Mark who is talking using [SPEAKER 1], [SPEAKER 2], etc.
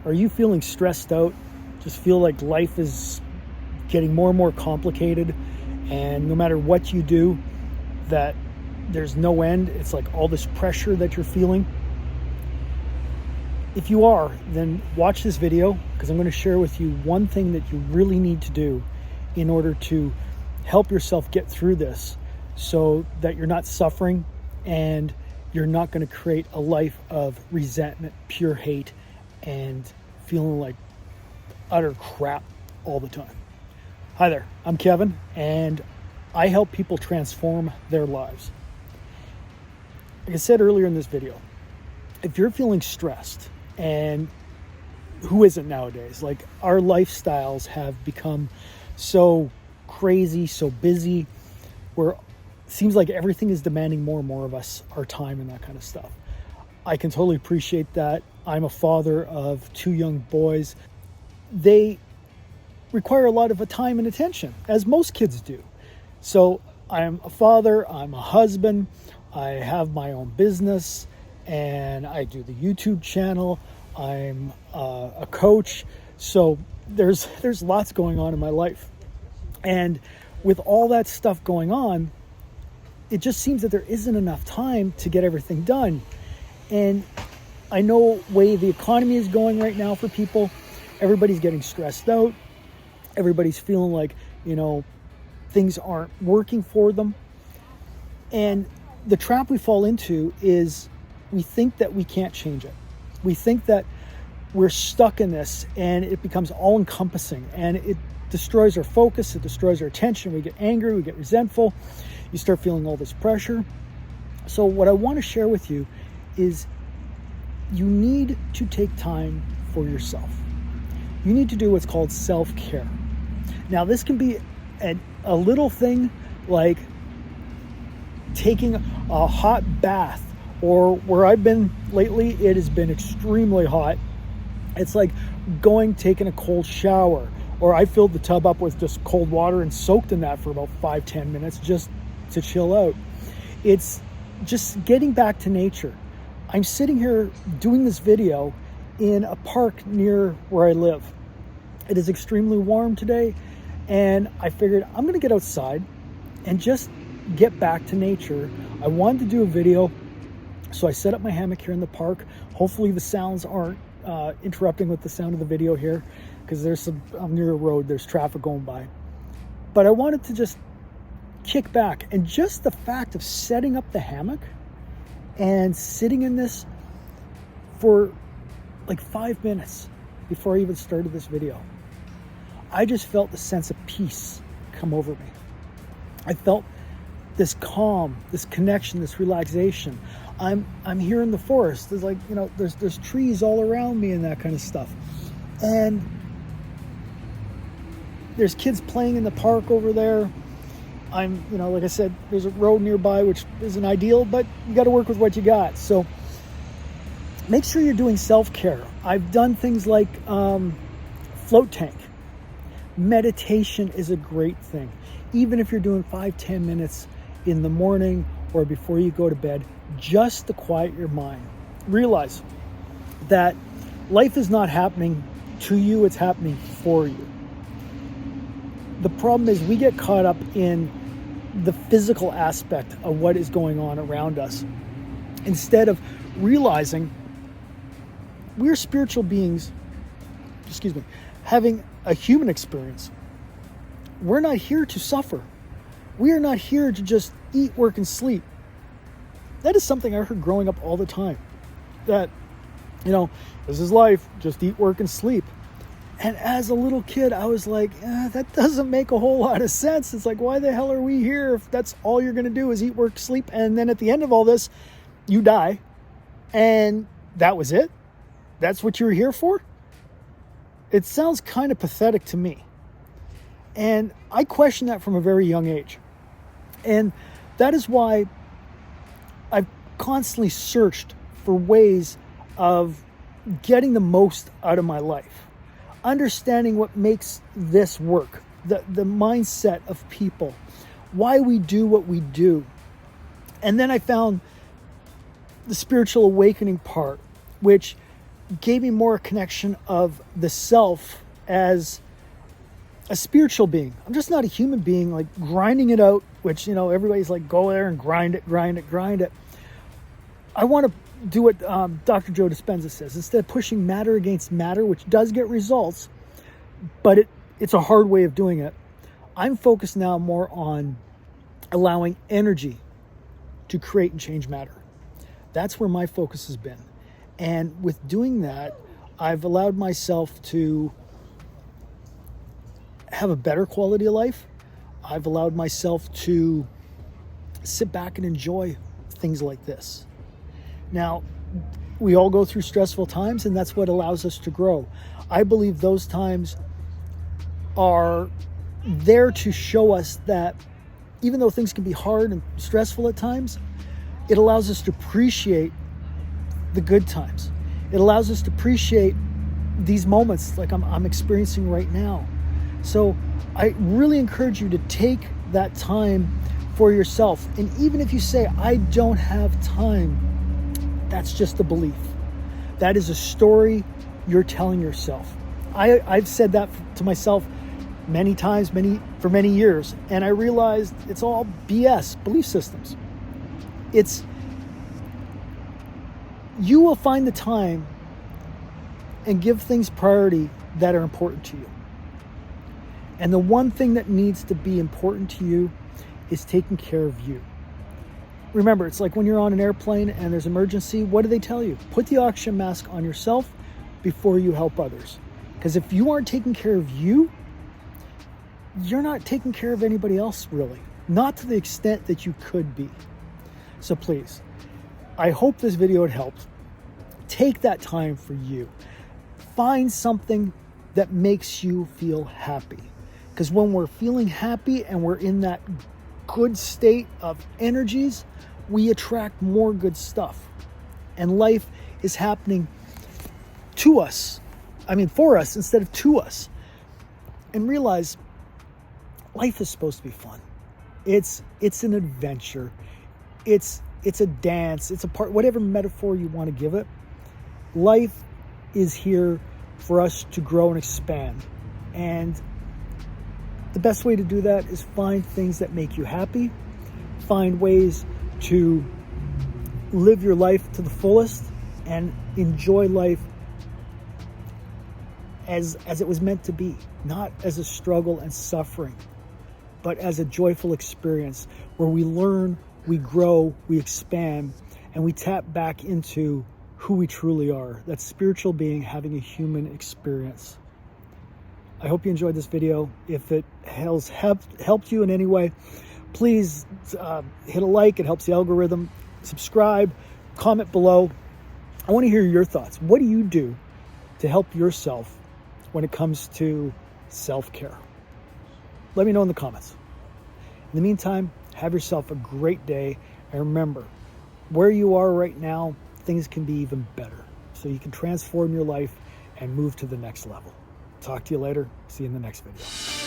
[SPEAKER 1] Are you feeling stressed out? Just feel like life is getting more and more complicated, and no matter what you do, that there's no end. It's like all this pressure that you're feeling. If you are, then watch this video, because I'm going to share with you one thing that you really need to do in order to help yourself get through this, so that you're not suffering and you're not going to create a life of resentment, pure hate, and feeling like utter crap all the time. Hi there, I'm Kevin, and I help people transform their lives. Like I said earlier in this video, if you're feeling stressed, and who isn't nowadays? Like, our lifestyles have become so crazy, so busy, where it seems like everything is demanding more and more of us, our time and that kind of stuff. I can totally appreciate that. I'm a father of 2 young boys. They require a lot of time and attention, as most kids do. So I'm a father, I'm a husband, I have my own business, and I do the YouTube channel. I'm a coach. So there's lots going on in my life. And with all that stuff going on, it just seems that there isn't enough time to get everything done. And I know the way the economy is going right now for people, everybody's getting stressed out. Everybody's feeling like, things aren't working for them. And the trap we fall into is we think that we can't change it. We think that we're stuck in this, and it becomes all encompassing, and it destroys our focus, it destroys our attention. We get angry, we get resentful, you start feeling all this pressure. So what I want to share with you is you need to take time for yourself. You need to do what's called self-care. Now, this can be a little thing like taking a hot bath, or where I've been lately, it has been extremely hot. It's like taking a cold shower, or I filled the tub up with just cold water and soaked in that for about 5-10 minutes just to chill out. It's just getting back to nature. I'm sitting here doing this video in a park near where I live. It is extremely warm today, and I figured I'm going to get outside and just get back to nature. I wanted to do a video, so I set up my hammock here in the park. Hopefully the sounds aren't interrupting with the sound of the video here, because I'm near a road, there's traffic going by. But I wanted to just kick back, and just the fact of setting up the hammock and sitting in this for like 5 minutes before I even started this video, I just felt the sense of peace come over me. I felt this calm, this connection, this relaxation. I'm here in the forest. There's there's trees all around me and that kind of stuff. And there's kids playing in the park over there. Like I said, there's a road nearby, which isn't ideal, but you got to work with what you got. So make sure you're doing self-care. I've done things like float tank. Meditation is a great thing. Even if you're doing 5-10 minutes in the morning or before you go to bed, just to quiet your mind. Realize that life is not happening to you, it's happening for you. The problem is we get caught up in the physical aspect of what is going on around us, instead of realizing we're spiritual beings, having a human experience. We're not here to suffer. We are not here to just eat, work, and sleep. That is something I heard growing up all the time. That, this is life, just eat, work, and sleep. And as a little kid, I was like, that doesn't make a whole lot of sense. It's like, why the hell are we here if that's all you're going to do is eat, work, sleep, and then at the end of all this, you die, and that was it? That's what you were here for? It sounds kind of pathetic to me. And I question that from a very young age. And that is why I've constantly searched for ways of getting the most out of my life. Understanding what makes this work. The mindset of people. Why we do what we do. And then I found the spiritual awakening part, which gave me more connection of the self as a spiritual being. I'm just not a human being like grinding it out, which, everybody's like, go there and grind it, grind it, grind it. I want to do what Dr. Joe Dispenza says. Instead of pushing matter against matter, which does get results, but it's a hard way of doing it. I'm focused now more on allowing energy to create and change matter. That's where my focus has been. And with doing that, I've allowed myself to have a better quality of life. I've allowed myself to sit back and enjoy things like this. Now, we all go through stressful times, and that's what allows us to grow. I believe those times are there to show us that even though things can be hard and stressful at times, it allows us to appreciate the good times. It allows us to appreciate these moments like I'm experiencing right now. So I really encourage you to take that time for yourself. And even if you say, I don't have time, that's just a belief. That is a story you're telling yourself. I've said that to myself many times, for many years, and I realized it's all BS, belief systems. You will find the time and give things priority that are important to you. And the one thing that needs to be important to you is taking care of you. Remember, it's like when you're on an airplane and there's emergency, what do they tell you? Put the oxygen mask on yourself before you help others. Because if you aren't taking care of you, you're not taking care of anybody else, really. Not to the extent that you could be. So please, I hope this video had helped. Take that time for you. Find something that makes you feel happy. Because when we're feeling happy and we're in that good state of energies, we attract more good stuff. And life is happening to us. For us instead of to us. And realize life is supposed to be fun. It's an adventure. It's a dance. It's a part, whatever metaphor you want to give it. Life is here for us to grow and expand. And the best way to do that is find things that make you happy. Find ways to live your life to the fullest and enjoy life as it was meant to be. Not as a struggle and suffering, but as a joyful experience where we learn, we grow, we expand, and we tap back into who we truly are. That spiritual being having a human experience. I hope you enjoyed this video. If it has helped you in any way, please hit a like. It helps the algorithm. Subscribe, comment below. I want to hear your thoughts. What do you do to help yourself when it comes to self-care? Let me know in the comments. In the meantime, have yourself a great day. And remember, where you are right now, things can be even better. So you can transform your life and move to the next level. Talk to you later. See you in the next video.